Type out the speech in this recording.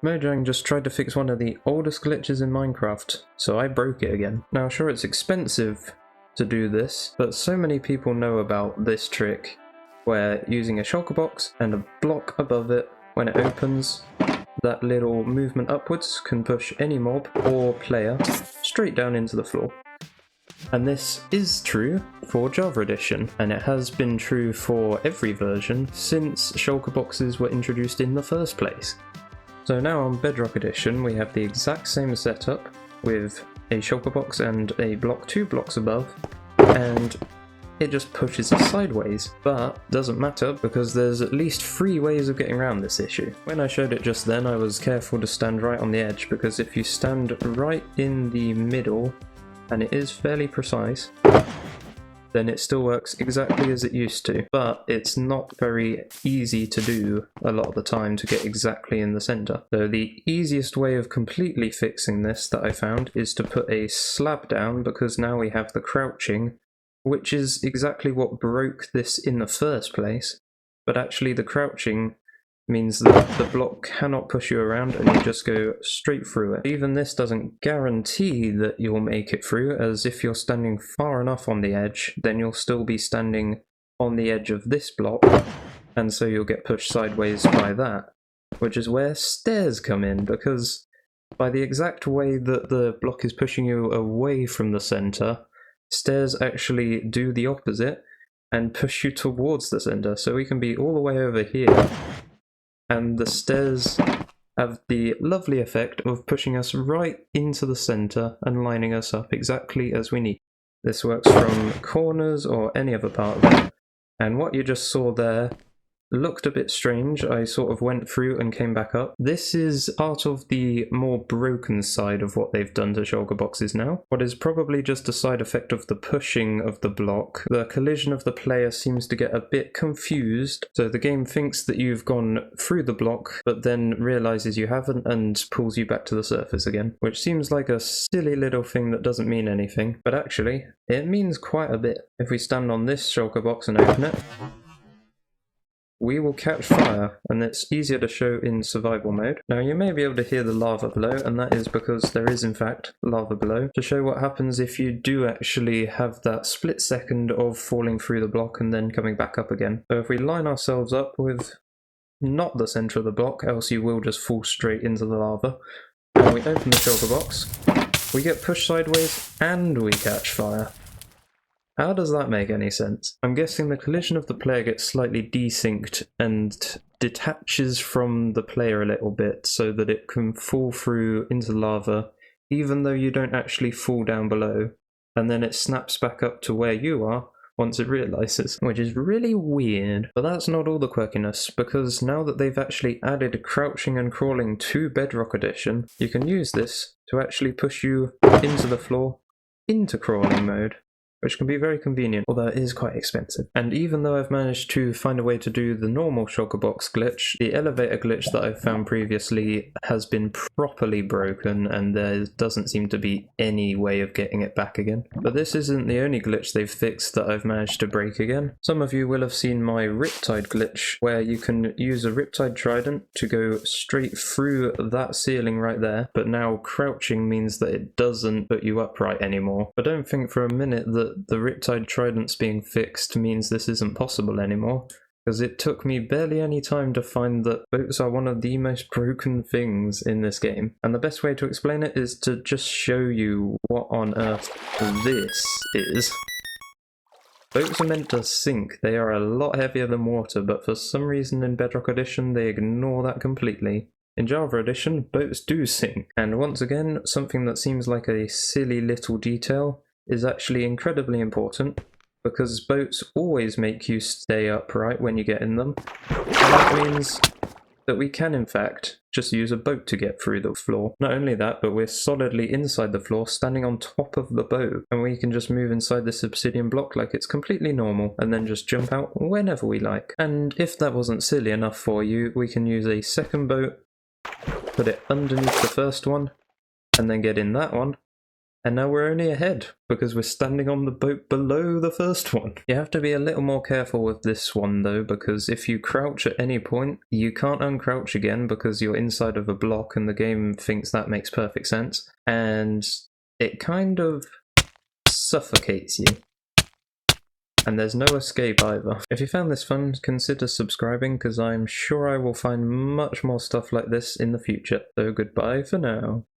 Mojang just tried to fix one of the oldest glitches in Minecraft, so I broke it again. Now sure, it's expensive to do this, but so many people know about this trick where using a shulker box and a block above it, when it opens, that little movement upwards can push any mob or player straight down into the floor. And this is true for Java Edition, and it has been true for every version since shulker boxes were introduced in the first place. So now on Bedrock Edition we have the exact same setup with a shulker box and a block 2 blocks above, and it just pushes us sideways, but doesn't matter because there's at least 3 ways of getting around this issue. When I showed it just then I was careful to stand right on the edge, because if you stand right in the middle, and it is fairly precise, then it still works exactly as it used to, but it's not very easy to do a lot of the time to get exactly in the center. So the easiest way of completely fixing this that I found is to put a slab down, because now we have the crouching, which is exactly what broke this in the first place, but actually the crouching means that the block cannot push you around and you just go straight through it. Even this doesn't guarantee that you'll make it through, as if you're standing far enough on the edge, then you'll still be standing on the edge of this block, and so you'll get pushed sideways by that, which is where stairs come in, because by the exact way that the block is pushing you away from the center, stairs actually do the opposite and push you towards the center. So we can be all the way over here, and the stairs have the lovely effect of pushing us right into the center and lining us up exactly as we need. This works from corners or any other part of it. And what you just saw there looked a bit strange. I sort of went through and came back up. This is part of the more broken side of what they've done to shulker boxes now. What is probably just a side effect of the pushing of the block. The collision of the player seems to get a bit confused, so the game thinks that you've gone through the block, but then realizes you haven't and pulls you back to the surface again, which seems like a silly little thing that doesn't mean anything, but actually it means quite a bit. If we stand on this shulker box and open it, we will catch fire, and it's easier to show in survival mode. Now you may be able to hear the lava below, and that is because there is in fact lava below, to show what happens if you do actually have that split second of falling through the block and then coming back up again. So if we line ourselves up with not the center of the block, else you will just fall straight into the lava, and we open the shulker box, we get pushed sideways and we catch fire. How does that make any sense? I'm guessing the collision of the player gets slightly desynced and detaches from the player a little bit so that it can fall through into lava even though you don't actually fall down below, and then it snaps back up to where you are once it realizes, which is really weird. But that's not all the quirkiness, because now that they've actually added crouching and crawling to Bedrock Edition, you can use this to actually push you into the floor into crawling mode, which can be very convenient, although it is quite expensive. And even though I've managed to find a way to do the normal shulker box glitch, the elevator glitch that I've found previously has been properly broken, and there doesn't seem to be any way of getting it back again. But this isn't the only glitch they've fixed that I've managed to break again. Some of you will have seen my Riptide glitch, where you can use a Riptide trident to go straight through that ceiling right there, but now crouching means that it doesn't put you upright anymore. But don't think for a minute that the Riptide tridents being fixed means this isn't possible anymore, because it took me barely any time to find that boats are one of the most broken things in this game. And the best way to explain it is to just show you what on earth this is. Boats are meant to sink. They are a lot heavier than water, but for some reason in Bedrock Edition they ignore that completely. In Java Edition, boats do sink, and once again, something that seems like a silly little detail is actually incredibly important, because boats always make you stay upright when you get in them, and that means that we can in fact just use a boat to get through the floor. Not only that, but we're solidly inside the floor, standing on top of the boat, and we can just move inside this obsidian block like it's completely normal, and then just jump out whenever we like. And if that wasn't silly enough for you, we can use a second boat, put it underneath the first one, and then get in that one, And now we're only ahead, because we're standing on the boat below the first one. You have to be a little more careful with this one though, because if you crouch at any point, you can't uncrouch again because you're inside of a block and the game thinks that makes perfect sense. And it kind of suffocates you. And there's no escape either. If you found this fun, consider subscribing, because I'm sure I will find much more stuff like this in the future. So goodbye for now.